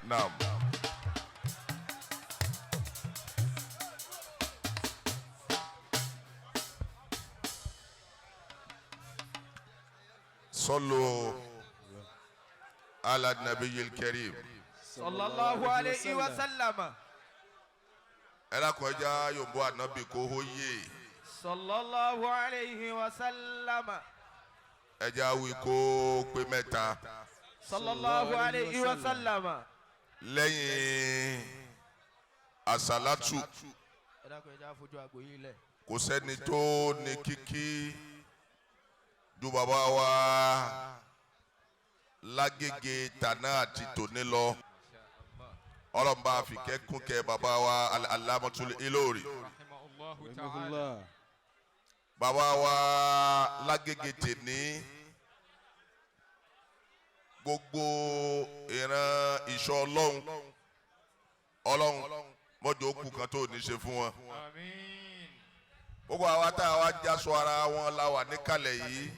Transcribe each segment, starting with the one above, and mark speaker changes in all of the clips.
Speaker 1: Naam. صلوا على النبي الكريم
Speaker 2: صلى الله عليه وسلم.
Speaker 1: ẹ̀rọ kọjá yòǹbó ànábì kò hóyè.
Speaker 2: صلى الله عليه وسلم.
Speaker 1: ẹja wí kó pé mẹ́ta.
Speaker 2: صلى الله عليه وسلم.
Speaker 1: lẹ́yìn àsálátù kò sẹ́ni tó ní kíkí ju bàbá wa Lágége tàná àti tòní lọ. ọlọ́mọba àfikẹ́kùn kẹ́ bàbá wa Al-Ilory. bàbá wa Lágége tèní gbogbo ìran ìṣọ́ ọlọ́run mọ́jọ́ òkú kan tó ní ṣe fún wọn. gbogbo àwa tá a wá jásọ ara wọn la wà níkàlẹ̀ yìí.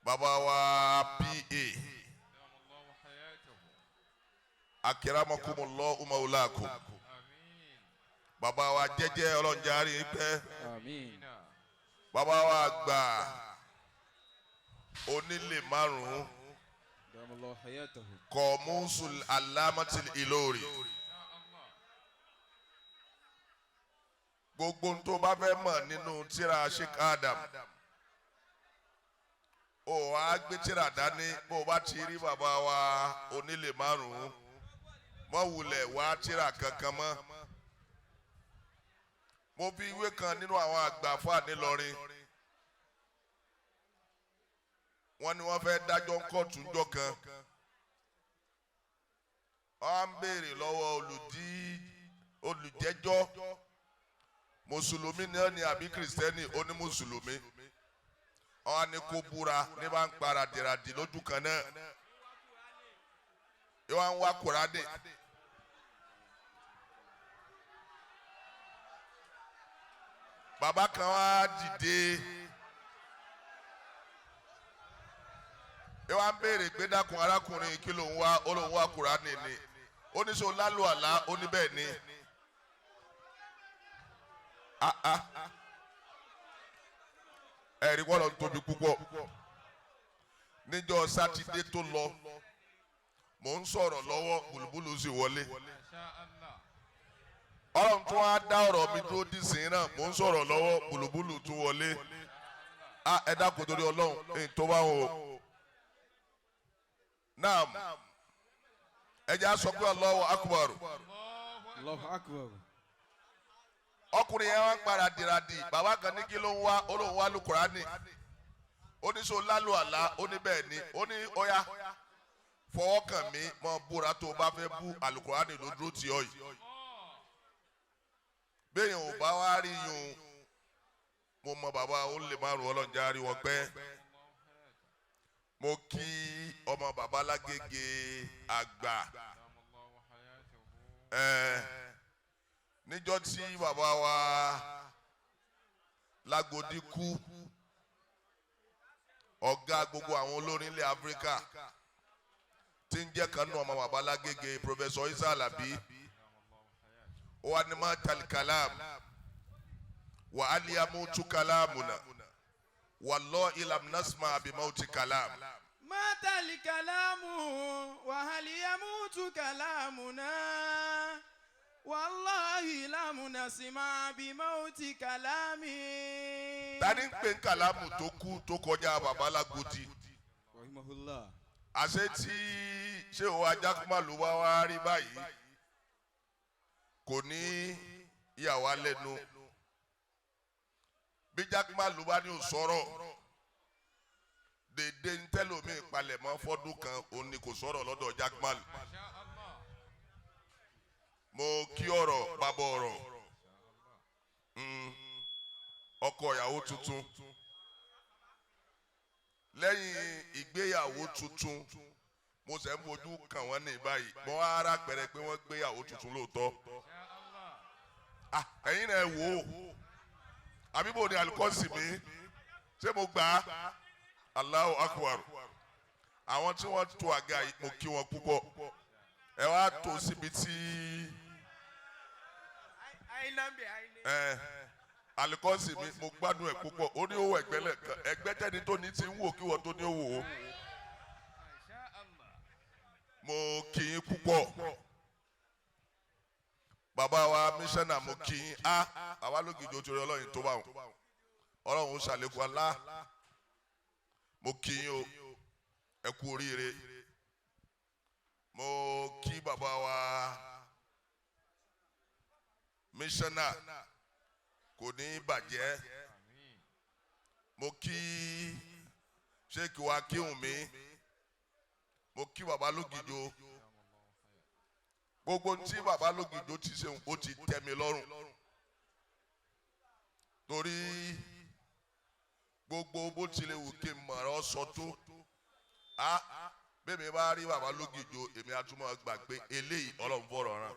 Speaker 1: bàbá wa PA akiramakumullahu maulakum. bàbá wa jẹ́jẹ́ ọlọ́njàrí pẹ́. bàbá wa àgbà onílé márùn-ún kọ̀ọ̀mùsùl alámàtìl Ìlọrí. gbogbo tó bá fẹ́ mọ̀ nínú tírà Sheikh Adam ó wá gbé tírà dání bó o bá ti rí bàbá wa onílé márùn-ún mọ́ wulẹ̀ wá tírà kankan mọ́. mo fi ìwé kan nínú àwọn àgbà fáà nílọrin. wọ́n ní wọ́n fẹ́ dájọ́ kóòtù ńjọ́ kan. wọ́n á ń béèrè lọ́wọ́ olùjẹ́jọ́ mùsùlùmí ni wọ́n ní àbí kìrìsìtẹ́nì oní mùsùlùmí. wọ́n á ní kó búra ní bá ń para dìradì lójú kan náà. yóò wá ń wá Kùránì. bàbá kan wá dìde. ẹ wá ń béèrè pé dákun arákùnrin kí ló ń wá olóhùn wá Kùránì ni oníṣòwò lálù àlá oníbẹ̀ ni. ẹ̀rí wọ́n lọ tóbi púpọ̀. níjọ́ sátidé tó lọ mò ń sọ̀rọ̀ lọ́wọ́ bùlùbùlù sì wọlé. ọlọ́run tún á dá ọ̀rọ̀ mi dúró dísìn náà mò ń sọ̀rọ̀ lọ́wọ́ bùlùbùlù tún wọlé. ẹ dákun torí ọlọ́run èyí tó bá wò. Naam. Ẹja sọ pé Allahu Akbar.
Speaker 3: Allahu Akbar.
Speaker 1: Ọkùnrin yẹn wá ń para dìradì. Bàbá kan ní kí ló ń wá olóhùn wá lu Kùránì. Ó ní so lálù àlá ó ní bẹ́ẹ̀ ni. Ó ní ọ̀ya fọwọ́ kàn mí mọ búra tó o bá fẹ́ bú àlùkùránì ló dúró tì ọ́ yìí. Béèyàn ò bá wá rí yun. Mo mọ bàbá ó lè márùn ọlọ́njà rí wọn pẹ́. Mo kí ọmọ bàbá Lágége àgbà níjọ́ tí bàbá wa Lágòdì kú ọ̀gá gbogbo àwọn olórin ilẹ̀ Áfíríkà tí ń jẹ́ kan nínú ọmọ bàbá Lágége Professor Isa Alabi ó wà ní matal kalam wa aliyamutu kalamuna. Wallahi lam nasma bi mauti kalam.
Speaker 2: Matal kalamu wa hal yamutu kalamuna. Wallahi lam nasma bi mauti kalami.
Speaker 1: Tani ń pè kalamu tó kú tó kọjá bàbá Lágòdì.
Speaker 3: Rahimahullah.
Speaker 1: Àṣé tí ṣé o Ajákúmálù wá wá rí báyìí kò ní ìyàwó lẹ́nu. Bí Jákúmálù bá ní ò sọ̀rọ̀ dèdè ń tẹ́lómi ìpalẹ̀mọ́ fọ́dún kan òun ni kò sọ̀rọ̀ lọ́dọ̀ Jákúmálù. Mo kí ọ̀rọ̀ bàbá ọ̀rọ̀ ọkọ ìyàwó tuntun lẹ́yìn ìgbéyàwó tuntun mo ṣe ń fojú kàn wọ́n ní báyìí mo wá ara pẹ̀rẹ̀ pé wọ́n gbéyàwó tuntun lóòótọ́. Ẹ̀yin náà wò ó àbí bò ní alukọ́sì mi ṣé mo gbà á Allahu Akbar. Àwọn tí wọ́n tó àga yìí mo kí wọn púpọ̀ wá tó síbi tí alikọ́sì mi mo gbádùn ẹ̀ púpọ̀ ó ní owó ẹgbẹ́ tẹ́ni tó ní ti ń wò kí wọ́n tó ní owó mo kì í púpọ̀ bàbá wa mísánà mo kì í àwa lógìjì torí ọlọ́yin tó bá wọn ọlọ́run ń ṣàlékún alá mo kì í o ẹ kú oríire mo kí bàbá wa mísánà kò ní bàjẹ́ mo kí Sheikh wa kíhùn mi mo kí bàbá lógìjì gbogbo tí bàbá lógìjì ti ṣe ó ti tẹ́ mi lọ́rùn torí gbogbo bó tilẹ̀ wù kí n mọ̀rọ̀ sọ tó bẹ́ẹ̀ mi bá rí bàbá lógìjì èmi àtúmọ̀ gbàgbé eléyìí ọlọ́run fọ̀rọ̀ ràn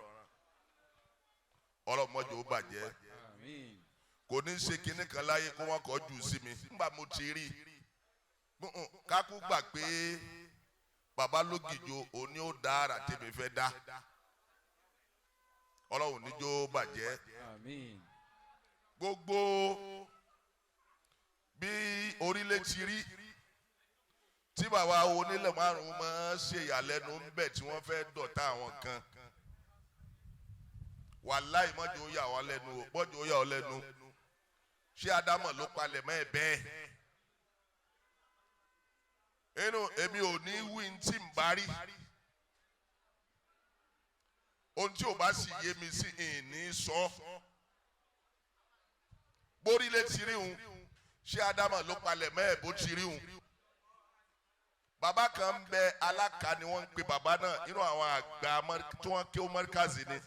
Speaker 1: ọlọ́run mọ́jọ́ ó bàjẹ́ kò ní ṣe kinní kan láyé kó wọ́n kọ́ jù sí mi nígbà mo ti rí kákú gbà pé bàbá lógìjì òní ó dá ara tèmi fẹ́ dá ọlọ́run níjó bàjẹ́ gbogbo bí orílẹ̀ ti rí tí bàbá onílẹ̀ márùn-ún máa ń ṣe ìyàlẹ́nu ń bẹ̀ tí wọ́n fẹ́ dọ̀tá àwọn kan wàláì mọ́jọ́ ó yà wọ́n lẹ́nu mọ́jọ́ ó yà wọ́n lẹ́nu ṣé Ádámọ̀ ló palẹ̀ mọ́ ẹ̀ bẹ́ẹ̀ inú èmi ò ní wí tí ń bá rí ohun tí ò bá sì yé mi sí ìní sọ borílẹ̀ ti rí un ṣé Ádámọ̀ ló palẹ̀ mọ́ ẹ̀ bó ti rí un bàbá kan ń bẹ aláka ni wọ́n ń pe bàbá náà nínú àwọn àgbà tí wọ́n ké mọ́ríkàzì ni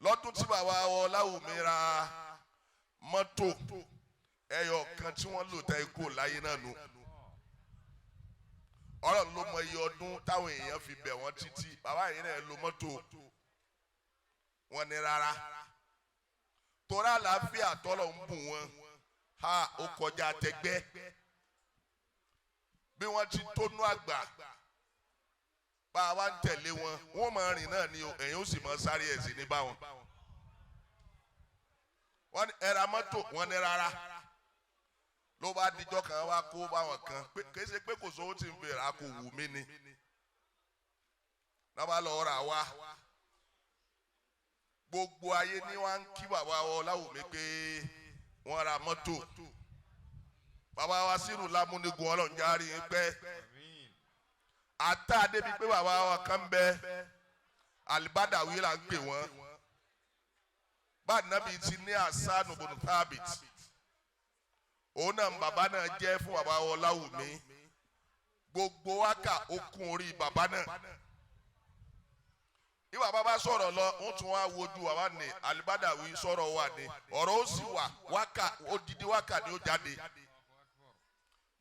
Speaker 1: lọ́dún tí bàbá Ọláwùmí ra mọ́tò ẹyọ kan tí wọ́n lò tá ikú láyé náà nù ọ̀rọ̀ ló mọ iye ọdún táwọn èèyàn fi bẹ̀ wọ́n títí bàbá yìí náà lo mọ́tò wọn ní rárá torí àlàáfíà tọ́lọ̀ ń bù wọn ó kọjá tẹgbẹ́ bí wọ́n ti tónú àgbà bá a wá ń tẹ̀lé wọn wọ́n máa rìn náà ni ẹ̀yin ó sì máa sáré ẹ̀sìn ní báwọn wọ́n ní ẹ̀ra mọ́tò wọ́n ní rárá ló bá dijọ́ kan wá kó báwọn kan kìí ṣe pé kò sówó tí ń bèrè a kò wù mí ni náà bá lọ rà wá gbogbo ayé ni wọ́n ń kí bàbá Ọláwùmí pé wọ́n ra mọ́tò bàbá wa sírù lámúnigun ọlọ́njárí ń pẹ́ ata débi pé bàbá wa kan bẹ alibadawi là ń pè wọ́n bá nàbí ti ní Hassan ibn Thabit òun náà bàbá náà jẹ́ fún bàbá Ọláwùmí gbogbo wákà okùn orí bàbá náà bí bàbá bá sọ̀rọ̀ lọ wọ́n tún wá wojú bàbá ní alibadawi sọ̀rọ̀ wà ní ọ̀rọ̀ ó sì wà wákà odidi wákà ni ó jáde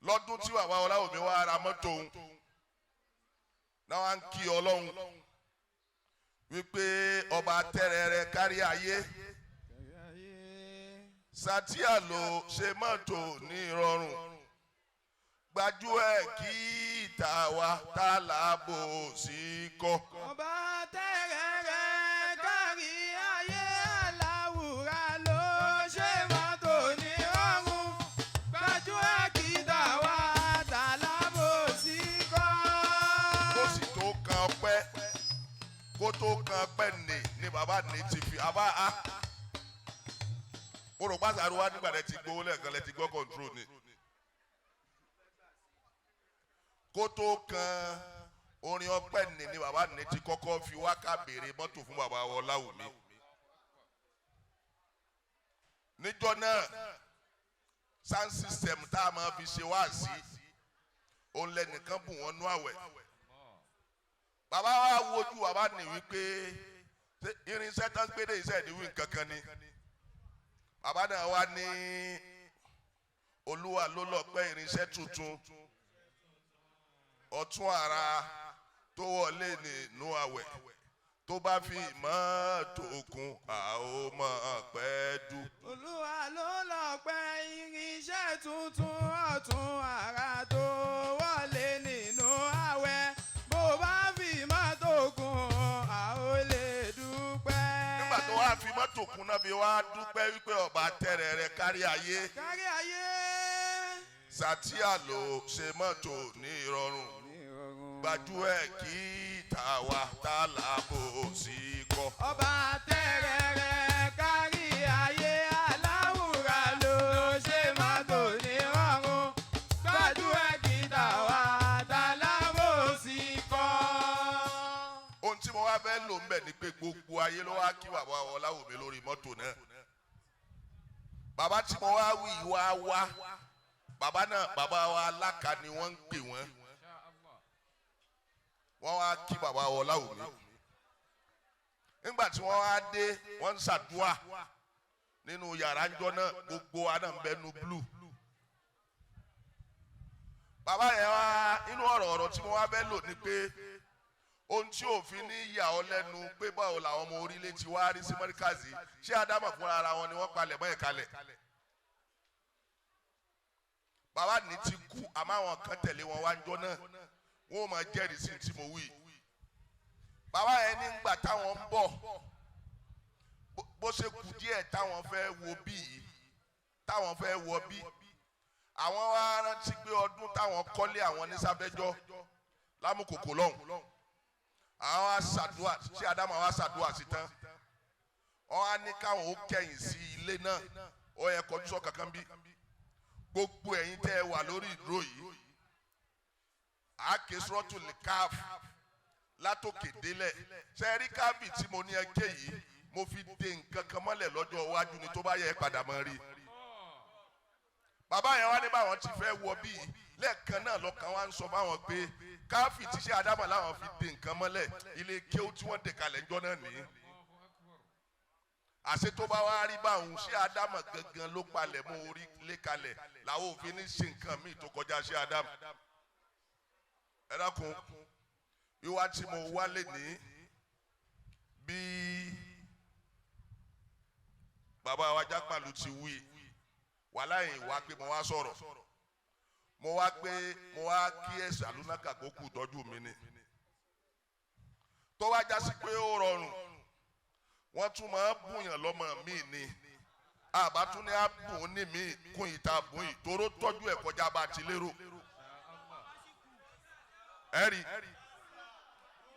Speaker 1: lọ́dún tí bàbá Ọláwùmí wá ra mọ́tò òun náà wá ń kí Ọlọ́run wípé ọba tẹ́rẹ̀ẹ́rẹ́ kárí ayé Sàtíà ló ṣe mọ́tò ní ìrọ̀rùn gbajú ẹ̀ kí ìta wa tá láàbò sí kọ́.
Speaker 2: ọba tẹ́rẹ̀ẹ́rẹ́ kárí ayé aláwùrà ló ṣe mọ́tò ní ìrọ̀rùn gbajú ẹ̀ kí ìta wa tá láàbò sí kọ́.
Speaker 1: kó sì tó kan ọpẹ́ kó tó kan ọpẹ́ ní bàbá ní ti fi àbá a. mo rò pàṣẹ àrùwá nígbà rẹ ti gbowó lẹ́ẹ̀kan lẹ ti gbọ́ control ni. kó tó kan orin ọpẹ́ ní bàbá ní ti kọ́kọ́ fi wákà béèrè mọ́tò fún bàbá Ọláwùmí. níjọ́ náà sound system tá a máa fi ṣe wá sí òun lẹ́nìkan bù wọ́n nú àwẹ̀. bàbá wa wojú bàbá ní wípé irinṣẹ́ tán gbédè iṣẹ́ ìdíwì kankan ni. bàbá náà wá ní Olúwa ló lọ pẹ́ irinṣẹ́ tuntun ọ̀tún ara tó wọlé nínú àwẹ̀ tó bá fi mọ́tò kún a ó máa pẹ́ dù.
Speaker 2: Olúwa ló lọ pẹ́ irinṣẹ́ tuntun ọ̀tún ara tó wọlé nínú àwẹ̀ bó bá fi mọ́.
Speaker 1: mọ́tò kúnná bí wàá dúpẹ́ wípé ọba tẹ̀rẹ̀ rẹ̀ kárí ayé.
Speaker 2: kárí ayé.
Speaker 1: Sàtíà ló ṣe mọ́tò ní ìrọ̀rùn. Gbajúẹ̀ kí tàwa tá làbò sí kọ́.
Speaker 2: Ọba tẹ̀rẹ̀ rẹ̀ kárí ayé aláwùrà ló ṣe mọ́tò ní ìrọ̀rùn. Gbajúẹ̀ kí tàwa tá làbò sí kọ́.
Speaker 1: Ohun tí mo wá fẹ́ lò ń bẹ̀ ni pé gbogbo ayé ló wá kí bàbá Ọláwùmí lórí mọ́tò náà. Bàbá tí mo wá wí wá bàbá náà bàbá wa aláka ni wọ́n ń pè wọ́n. Wọ́n wá kí bàbá Ọláwùmí. Nígbà tí wọ́n wá dé wọ́n ń ṣàdúà nínú yàrá ńjọ́ náà gbogbo wa náà ń bẹnu blue. Bàbá yẹn wá inú ọ̀rọ̀ tí mo wá fẹ́ lò ni pé ohun tí òfin ní yà ọ́ lẹ́nu pé báwo làwọn ọmọ orílẹ̀ ti wá rí sí mọ́ríkàzì ṣé Ádámọ̀ fúnra ara wọn ni wọ́n palẹ̀ mọ́ ẹ̀ kalẹ̀. Bàbá ní ti kú àmọ́ àwọn kan tẹ̀lé wọn wá ńjọ́ náà wọ́n máa jẹ́rìí sí tí mo wí. Bàbá yẹn nígbà táwọn ń bọ̀ bó ṣe kù díẹ̀ táwọn fẹ́ wo bí táwọn fẹ́ wọ bí àwọn wá rántí pé ọdún táwọn kọ́lé àwọn ní Sábẹ́jọ́ lámùkòkò lọ́hùn. Àwọn wá ṣàdúà ṣé Ádámọ̀ wá ṣàdúà sí tán wọ́n á ní káwọn ó kẹ̀yìn sí ilé náà ó yẹ kọjú sọ kankan bí gbogbo ẹ̀yin tẹ́ ẹ wà lórí ìdúró yìí àáké sọ́tù lè káàfù látòkè délẹ̀ ṣe rí káàfì tí mo ní ẹkẹ yìí mo fi de nǹkan kan mọ́lẹ̀ lọ́jọ́ iwájú ni tó bá yẹ padà mọ́ rí. Bàbá yẹn wá ní báwọn ti fẹ́ wọ bí lẹ́ẹ̀kan náà lọ́kàn wá ń sọ fáwọn pé káàfì tí ṣe Ádámọ̀ láwọn fi de nǹkan mọ́lẹ̀ ilé kéwú tí wọ́n dè kalẹ̀ ńjọ́ náà nìyí. Àṣẹ tó bá wá rí báwọn ṣé Ádámọ̀ gangan ló palẹ̀ mọ́ orí lé kalẹ̀ làwọn òfin ní ṣe nǹkan míì tó kọjá ṣé Ádámọ̀. Ẹ dákun wíwá tí mo wá lè ní bí bàbá wa Jápàlú ti wí wàhálà yìí wá pé mo wá sọ̀rọ̀ mo wá kí Yesaloonaka kó kù tọ́jú mi ni tó wá já sí pé ó rọrùn wọ́n tún máa bùyàn lọ́mọ mi ni àbátún ní àbùn ní mi kún ìta bùn yìí tóró tọ́jú ẹ̀ kọjá bá ti lérò ẹ̀rí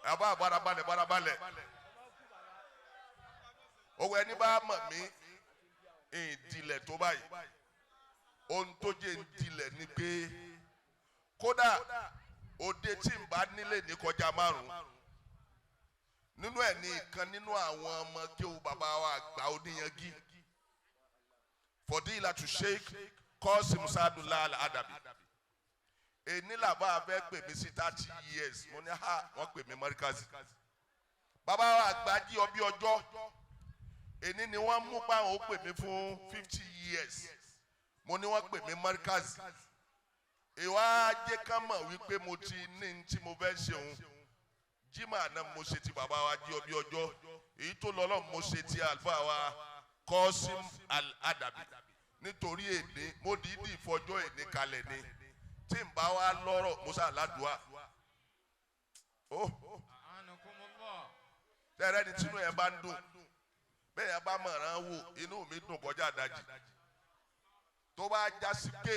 Speaker 1: àbá barabalẹ̀ owó ẹni bá mọ̀ mí ìdílẹ̀ tó báyìí ohun tó jẹ́ ìdílẹ̀ ni pé kódà òde tí n bá nílé ní kọjá márùn-ún nínú ẹ̀ ní ìkan nínú àwọn ọmọ kéwú bàbá wa àgbà oníyanjú Fọdílàtù Sheikh Saheed Al-Adabi èní làbá fẹ́ pè mí sí 30 years mo ní wọ́n pè mí mọ́ríkàsì bàbá wa àgbà jí ọbí ọjọ́ èní ni wọ́n mú páwọn ó pè mí fún 50 years mo ní wọ́n pè mí mọ́ríkàsì ìwà ajé kan mọ̀ wípé mo ti ní tí mo fẹ́ ṣe òun jimá náà mo ṣe ti bàbá wa jí ọbí ọjọ́ èyí tó lọ́lọ́ mo ṣe ti àlùfáà wa Saheed Al-Adabi nítorí èdè mo dìídì ìfọjọ́ èdè kalẹ̀ ni tí n bá wa lọ́rọ̀ musa aládùá tẹ́rẹ́ ni tínú yẹn bá ń dùn bẹ́ẹ̀ yẹn bá mọ̀ràn wò inú mi dùn kọjá àdájì tó bá já sí pé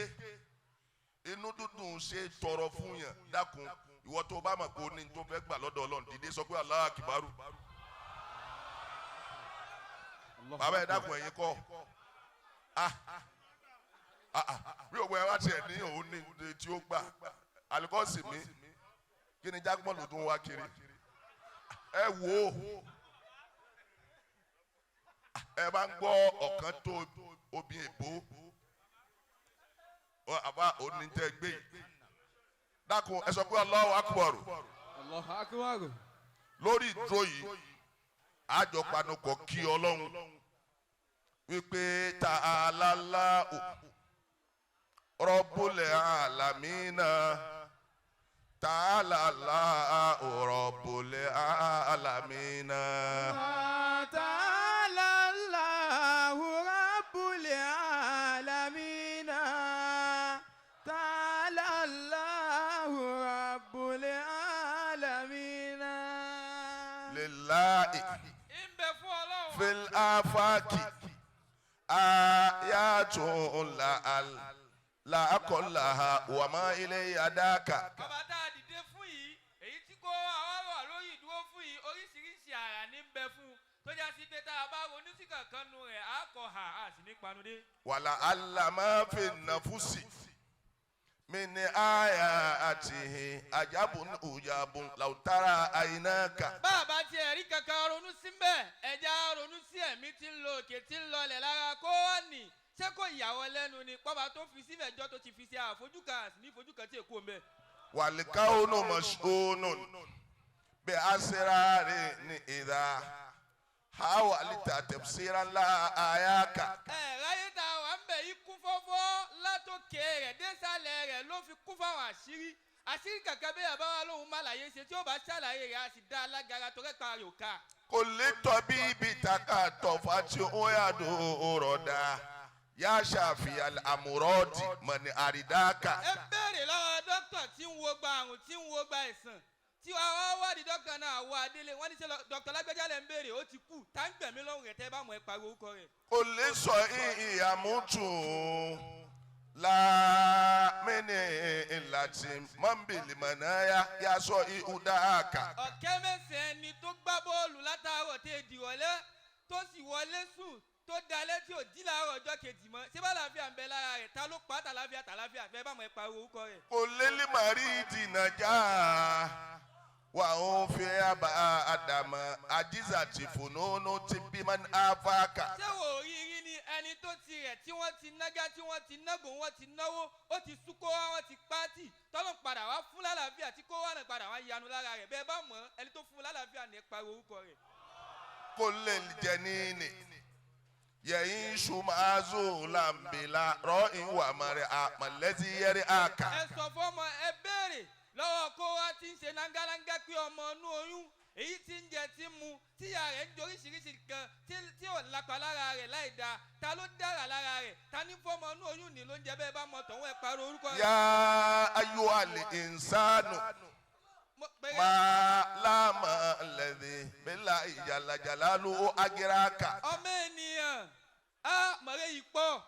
Speaker 1: inú dúdùn ṣe tọrọ fún yàn dákun ìwọ tó bá mọ̀ pé o ní tó fẹ́ gbà lọ́dọ̀ Ọlọ́run dìde sọ pé Allahu Akbar bàbá ẹ̀ dákun ẹ̀yin kọ́ bí òwe wa tiẹ̀ ní òun ní tí ó gbà àlùkọ́sì mi kí ni jágbọ́n ló dún wá kiri ẹ wò ó ẹ bá ń gbọ́ ọ̀kan tó obì èbó àbá onítẹ̀ gbé yìí dákun ẹ sọ pé Allahu Akbar
Speaker 3: Allahu Akbar
Speaker 1: lórí ìdúró yìí àjọpanukọ̀ kí Ọlọ́run wípé ta'ala Allahu Rabbul alamina ta'ala Allahu Rabbul alamina
Speaker 2: ta'ala Allahu Rabbul alamina ta'ala Allahu Rabbul alamina
Speaker 1: lillahi fil afaki ayatun la'aqallaha wa ma ilay adaka.
Speaker 2: Bàbá tá a dìde fún yìí èyí tí kò àwọn wà lórí ìdúró fún yìí oríṣiríṣi àrà ní bẹ fún tó já sí pé tá a bá ronú sí kankan nu rẹ̀ á kọ hà á sì ní panudé.
Speaker 1: wàlà alama fi nafusi min ayatihi ajabun ujabun lautara ainaka.
Speaker 2: Bàbá tiẹ̀ rí kankan ronú sí mbẹ́ ẹja ronú sí ẹ̀mí tí ń lo òkè tí ń lọlẹ̀ lára kó wà ní ṣé kò ìyàwó lẹ́nu ni pọ́ba tó fi síbẹ̀ jọ́ tó ti fi ṣe àfojúkan àti ní ìfojúkan tí èkó mbẹ́.
Speaker 1: wàlìkáwónù mọ̀ṣúnù bí asirari ní ìdá hawa alita tafsira la ayaka.
Speaker 2: Ráyé tá a wà ń bẹ̀ yí kún fọ́fọ́ látòkè rẹ̀ désàlẹ̀ rẹ̀ ló fi kún fáwọn àṣírí kankan bẹ́ẹ̀ bá wà lóhùn má láyé ṣe tí ó bá ṣàlàyé rẹ̀ á sì dá alágara tó rẹ́pa rẹ̀ ò ká.
Speaker 1: kò lè tọ́ bí ibi taka tọ̀fà tí ó yà dùn rọ̀dà yà ṣàfihàn àmúrọ́dì mọ̀nì àrídáka.
Speaker 2: Ẹ béèrè lọ́wọ́ dókítà tí ń wo gba àrùn tí ń wo gba àìsàn tí wàá wádìí dókítà náà wọ adélé wọ́n ní ṣe dókítà lágbájá lẹ́ ń béèrè ó ti kú tá ń gbẹ̀mí lọ́rùn rẹ̀ tẹ́ bá mọ̀ ẹ́ pariwo orúkọ rẹ̀.
Speaker 1: kò lè sọ ìyàmútù lámìnì ìlàtí mọ́nbìlì mọ̀náyà yà sọ ìhùdáàkà.
Speaker 2: Ọ̀kẹ́ mẹ́sàn-án ẹni tó gbá bọ́ọ̀lù látàárọ̀ tẹ́ ìdìrọ̀lẹ́ tó sì wọlé sùn tó dalẹ̀ tí ò jí láàárọ̀ ọjọ́ kejì mọ́ ṣé bá làáfíà ń bẹ lára rẹ̀ ta ló pa á tàlàáfíà fẹ́ bá mọ̀ ẹ́ pariwo orúkọ rẹ̀.
Speaker 1: kò lè lè má rí ìdìnàjà wà ó fi àbá àdàmọ̀ àjíṣà tí fònónú ti bímọ àfàkà.
Speaker 2: ṣé wò ó rí ni ẹni tó ti rẹ̀ tí wọ́n ti nágá tí wọ́n ti nágùn wọ́n ti náwó ó ti súnkó wọ́n ti pátì tọ́lọ́ padà wá fún lálàáfíà tí kó wà náà padà wá yanu lára rẹ̀ bẹ́ẹ̀ bá mọ̀ ẹni tó fún lálàáfíà ní pariwo orúkọ rẹ̀.
Speaker 1: kò lè jẹ níní yẹ̀yìn ṣùmọ́àzó làǹbìlà rọ ìwà mọ̀rẹ̀ àmọ̀lẹ́tì yẹrí àkà.
Speaker 2: Ẹ sọ fọ́mọ ẹ béèrè lọ́wọ́ kó wá ti ń ṣe nángálánga pé ọmọ inú oyún èyí tí ń jẹ tí ń mu tíyà rẹ̀ ń doríṣiríṣi kan tí ò lápá lára rẹ̀ láì dáa ta ló dára lára rẹ̀ ta ní fọ́mọ inú oyún ní ló ń jẹ bẹ́ẹ̀ bá mọ tọ̀hún ẹ̀ pariwo orúkọ rẹ̀.
Speaker 1: yá ayọ̀ àlè ìnsánù máa láàmà lẹ́dí bẹ́là ìjàlàjàlá ló agiraka.
Speaker 2: ọmọ ènìyàn mọ̀rẹ́ yìí pọ̀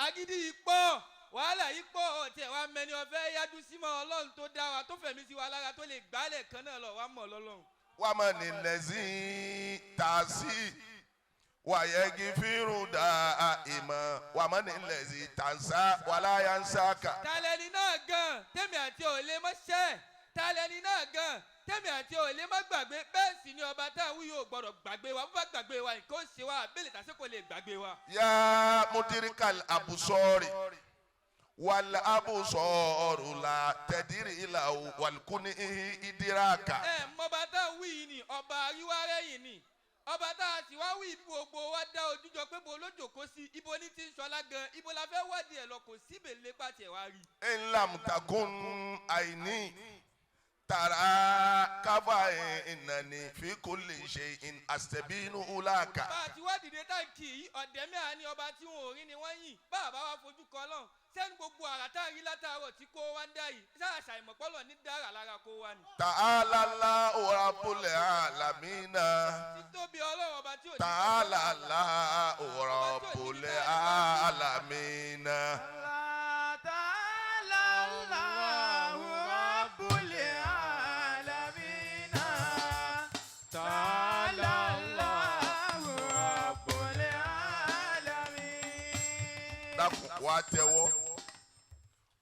Speaker 2: agídí yìí pọ̀ wàhálà yìí pọ̀ ọ̀tí ẹ̀ wá mẹ́ni ọ̀fẹ́ yájú símọ́ ọlọ́run tó dá wa tó fẹ̀mí sí wa lára tó lè gbálẹ̀ kan náà lọ wá mọ̀ lọ́lọ́run.
Speaker 1: wà á mọ̀ ní lẹ́sìn tàṣí wàyẹ̀gì fírun dà ìmọ̀ wà á mọ̀ ní lẹ́sìn tàṣà wàláyà ń sáka.
Speaker 2: tàlẹ́ni náà gan tèmi àti òòlé mọ́ṣẹ́ tàlẹ́ni náà gan tèmi àti òòlé má gbàgbé bẹ́ẹ̀ sì ni ọba táwọn yóò gbọ́dọ̀ gbàgbé wa bó bá gbàgbé wa nǹkan ó ṣe wa àbẹ̀lẹ̀ tàṣẹ́ kò lè gbàgbé wa.
Speaker 1: yá mudirikal abusori wal abusoro la tẹdiri ila walkuni idiraka.
Speaker 2: mọba tá a wí yìí ni ọba àríwárẹ́ yìí ni ọba tá a sì wá wí gbogbo wa dá ojújọ pé bo lójòkó sí ibo ní ti ń sọlá gan ibo la fẹ́ wádìí ẹ̀ lọ kò síbè lépa tiẹ̀ wá rí.
Speaker 1: ńlá mutakun àìní tara kafa ìnàní fi kulli shay'in astabinu ulaka.
Speaker 2: bá a ti wá dìde táǹkì yìí ọ̀dẹ́ mẹ́ta ni ọba tí wọn ò rí ni wọ́n yìn bá a bá wá fojú kọ lọ́hùn sẹ́ni gbogbo àrà tá a rí látàárọ̀ tí kò wá ń dá yìí sáà ṣàìmọ̀pọ̀lọ̀ ní dára lára kó wá ni.
Speaker 1: ta'ala Allahu rabbul alamina.
Speaker 2: títóbi ọlọ́run ọba tí ò ní.
Speaker 1: ta'ala Allahu rabbul alamina. wá tẹ́wọ́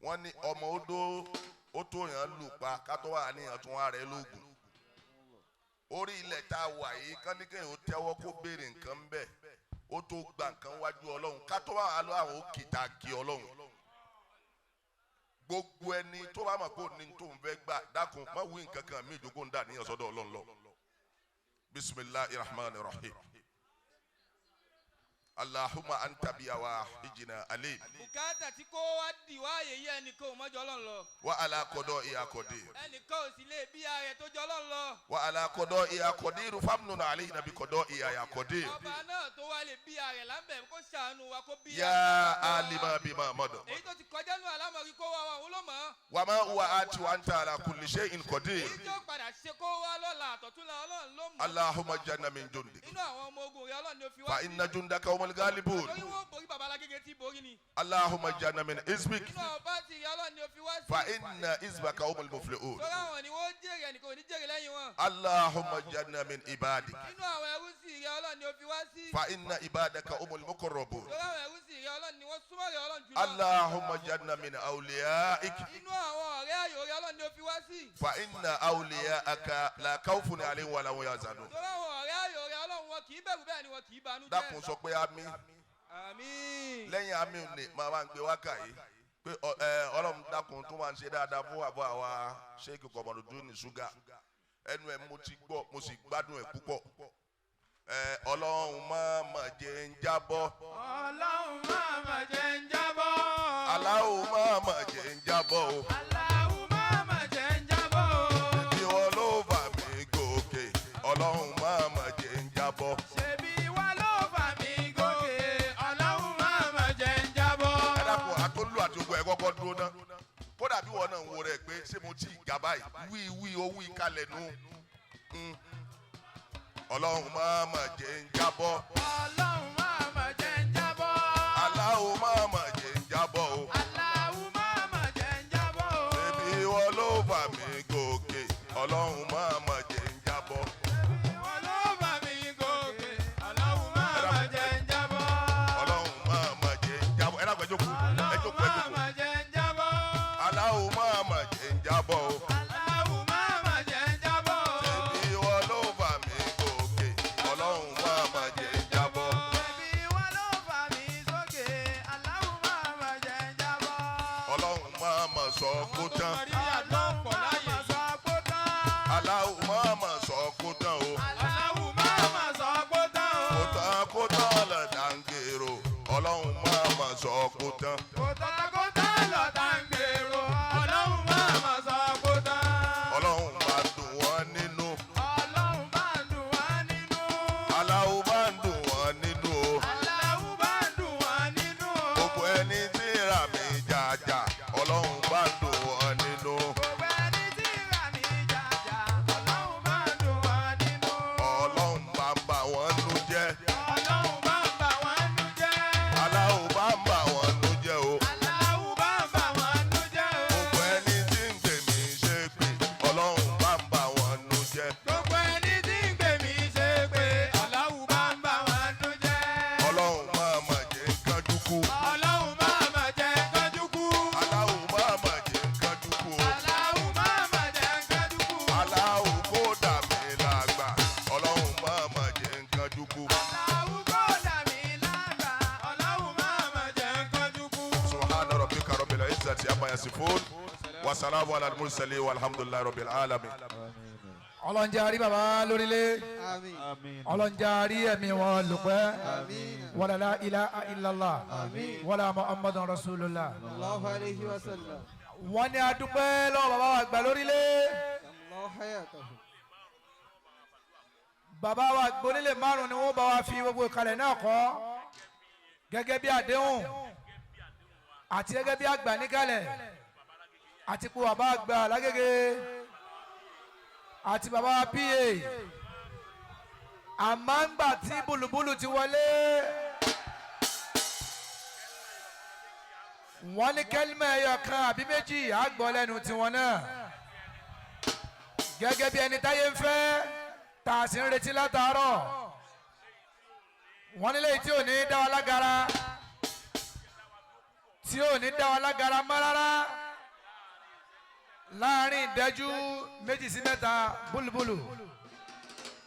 Speaker 1: wọ́n ní ọmọ odó ó tó yàn lù pa kátó wà níyàn tún wà rẹ̀ lóògùn orí ilẹ̀ tá a wà yìí kán ní kéèyàn ó tẹ́wọ́ kó béèrè nǹkan bẹ́ẹ̀ ó tó gba nǹkan wájú ọlọ́run kátó wà lọ àwọn òkìtà kí ọlọ́run gbogbo ẹni tó bá mọ̀ kó ní tó ń fẹ́ gbà dákun má wí nǹkan kan mí ìjókòó ń dà níyàn sọ́dọ̀ ọlọ́run lọ bismillahir rahmanir rahim Allahumma anta biawahijina alim.
Speaker 2: Bùkátà tí kò wá di wá yèyí ẹnìkan ò mọ́jọ́ Ọlọ́run lọ.
Speaker 1: Wa ala qada'i qadir.
Speaker 2: Ẹnìkan ò sì lè bí ààrẹ tó jọ Ọlọ́run lọ.
Speaker 1: Wa ala qada'i qadir famnun alayna bi qada'i ya qadir.
Speaker 2: Ọba náà tó wá lè bí ààrẹ lábẹ́ kó ṣàánú wa kó bí
Speaker 1: Ya alima bima mada.
Speaker 2: èyí tó ti kọjá nù alámọ̀rí kó wá wa òun ló mọ̀.
Speaker 1: Wa ma huwa ati wa anta ala kulli shay'in qadir.
Speaker 2: Èyí tó padà ṣe kó wá lọ́la àtọ̀túnla Ọlọ́run ló mọ̀.
Speaker 1: Allahumma janna min jundik.
Speaker 2: Inú àwọn ọmọ ogun rẹ̀ Ọlọ́run ni ó fi wá
Speaker 1: Fa
Speaker 2: sí.
Speaker 1: inna jundaka humul ghalibun.
Speaker 2: Torí wọ́n borí bàbá alágége tí borí ni.
Speaker 1: Allahumma janna min hizbik.
Speaker 2: Inú àwọn pátì rẹ̀ Ọlọ́run ni ó fi wá sí.
Speaker 1: Fa inna hizbaka humul muflihun.
Speaker 2: Torí àwọn ni wọ́n jèrè ẹnìkan ò ní jèrè lẹ́yìn wọn.
Speaker 1: Allahumma janna min ibadik.
Speaker 2: Inú àwọn ẹrú sì rẹ̀ Ọlọ́run ni ó fi wá sí.
Speaker 1: Fa inna ibadaka humul muqarrabun.
Speaker 2: Torí àwọn ẹrú sì rẹ̀ Ọlọ́run ni wọ́n súnmọ́ rẹ̀ Ọlọ́run jùlọ.
Speaker 1: Allahumma janna min awliyaik.
Speaker 2: Inú àwọn ọ̀rẹ́ ayò rẹ̀ Ọlọ́run ni ó fi wá sí.
Speaker 1: Fa inna awliyaaka la khawfun alayhim wa la hum yahzanun.
Speaker 2: Torí àwọn ọ̀rẹ́ ayò rẹ̀ Ọlọ́run wọn kì í bẹ̀rù bẹ́ẹ̀ ni wọn kì í banú jẹ́.
Speaker 1: Dákun sọ pé àmín.
Speaker 2: Àmín.
Speaker 1: Lẹ́yìn àmín ni màá wá ń gbé wákà yìí pé Ọlọ́run dákun tó máa ń ṣe dáadáa fún àbọ̀ àwa Sheikh Kọ̀mọ̀dún ní ṣúgà ẹnu ẹ̀ mo ti gbọ́ mo sì gbádùn ẹ̀ púpọ̀ Ọlọ́run má jẹ́ ń jábọ́.
Speaker 2: Ọlọ́run má jẹ́ ń jábọ́.
Speaker 1: Allahu má jẹ́ ń jábọ́ o.
Speaker 2: Allahu má jẹ́ ń jábọ́ o.
Speaker 1: Ìwọ ló fà mí gòkè Ọlọ́run má jẹ́ ń jábọ́.
Speaker 2: Ṣebí wa ló fà mí gòkè Ọlọ́run má jẹ́ ń jábọ́.
Speaker 1: Ẹ dákun àtolú àti ogun ẹ̀ kọ́kọ́ dúró ná kódà bí wọn náà ń wo rẹ̀ pé ṣé mo ti gà báyìí wí owó ìkàlẹ̀ nù. Ọlọ́run má jẹ́ ń jábọ́.
Speaker 2: Ọlọ́run má jẹ́ ń jábọ́.
Speaker 1: Allahu má jẹ́ ń jábọ́ o.
Speaker 2: Allahu má jẹ́ ń jábọ́ o.
Speaker 1: Ṣebí ìwọ ló fà mí gòkè Ọlọ́run má jẹ́ ń jábọ́.
Speaker 2: Ṣebí wa ló fà mí gòkè Ọlọ́run má jẹ́ ń jábọ́.
Speaker 1: Ọlọ́run má jẹ́ ń jábọ́. Ẹ dákun ẹ jókòó. Ẹ jókòó ẹ
Speaker 2: Ọlọ́run
Speaker 1: jókòó.
Speaker 2: má jẹ́ ń jábọ́.
Speaker 1: Allahu má jẹ́ ń jábọ́ o.
Speaker 2: Allahu má jẹ́ ń jábọ́.
Speaker 1: Ṣebí ìwọ ló fà mí gòkè Ọlọ́run má jẹ́ ń jábọ́.
Speaker 2: Ṣebí wa ló fà mí sókè Allahu má jẹ́ ń jábọ́.
Speaker 1: Ọlọ́run má sọ kó tán.
Speaker 2: Ọlọ́run má sọ kó tán.
Speaker 1: Allahu má sọ kó tán o.
Speaker 2: Allahu má sọ kó tán o.
Speaker 1: Kó tán lọ́dà ń gbèrò Ọlọ́run má sọ kó tán.
Speaker 2: Kó tán lọ́tà ń gbèrò Ọlọ́run má sọ kó tán.
Speaker 1: Ọlọ́run bá dùn wọ́n nínú.
Speaker 2: Ọlọ́run bá ń dùn wá nínú.
Speaker 1: Allahu bá ń dùn wọ́n nínú o.
Speaker 2: Allahu bá ń dùn wá nínú.
Speaker 1: Gbogbo ẹni tí ra mi jàjà Ọlọ́run bá ń dùn wọ́n nínú.
Speaker 2: Gbogbo ẹni tí rà mí jàjà Ọlọ́run bá ń dùn wá nínú.
Speaker 1: Ọlọ́run bá ń bà wọ́n nú jẹ́.
Speaker 2: Ọlọ́run bá ń bà wọ́n nú jẹ́.
Speaker 1: Allahu bá ń bà wọ́n nú jẹ́ o.
Speaker 2: Allahu bá ń bà wọ́n nú jẹ́ o.
Speaker 1: Gbogbo ẹni tí ń gbèmí ṣe pé Ọlọ́run bá ń bà wọ́n nú jẹ́.
Speaker 2: Gbogbo ẹni tí ń gbè mí ṣe pé Allahu bá ń bà wọ́n nú jẹ́.
Speaker 1: Ọlọ́run má jẹ́ ń kánjú kú.
Speaker 2: Ọlọ́run má jẹ́ kánjú kú.
Speaker 1: Allahu má jẹ́ ń kánjú kú o.
Speaker 2: Allahu má jẹ́ kánjú kú.
Speaker 1: Allahu kó dà mí lágbà Ọlọ́run má jẹ́ ń kánjú kú.
Speaker 2: Allahu kó dà mí lágbà. Allahu má jẹ́ kánjú kú.
Speaker 1: Subhana rabbika rabbil izzati amma yasifun wa salamun ala al-mursalin walhamdulillahi rabbil alamin.
Speaker 4: ọlọ́njàrí bàbá lórílẹ̀ ọlọ́njàrí ẹ̀mí wọn lùpẹ́ wala la ilaha illallah wala muhammadan rasulullah.
Speaker 3: Allahu alayhi wa sallam.
Speaker 4: wọ́n ní adúpẹ́ lọ́wọ́ bàbá wa àgbà lórílẹ̀.
Speaker 3: Allah hayatahu.
Speaker 4: bàbá wa gbónílẹ̀ márùn ni wọ́n bá wa fi gbogbo ìkàlẹ̀ náà kọ́ gẹ́gẹ́ bí àdéhùn àti gẹ́gẹ́ bí àgbà níkàlẹ̀ àti kó bàbá àgbà lágége àti bàbá wa pa àmọ́ ńgbà tí bùlùbùlù ti wọlé wọ́n ní kẹ́límà ẹyọ kan àbí méjì àgbọ̀ lẹ́nu tiwọn náà gẹ́gẹ́ bí ẹni táyé ń fẹ́ tá a sì ń retí látàárọ̀ wọ́n nílé tí ò ní dá wa lágara tí ò ní dá wa lágara mọ́ rárá láàrin ìdẹ́jú méjì sí mẹ́ta búlùbúlù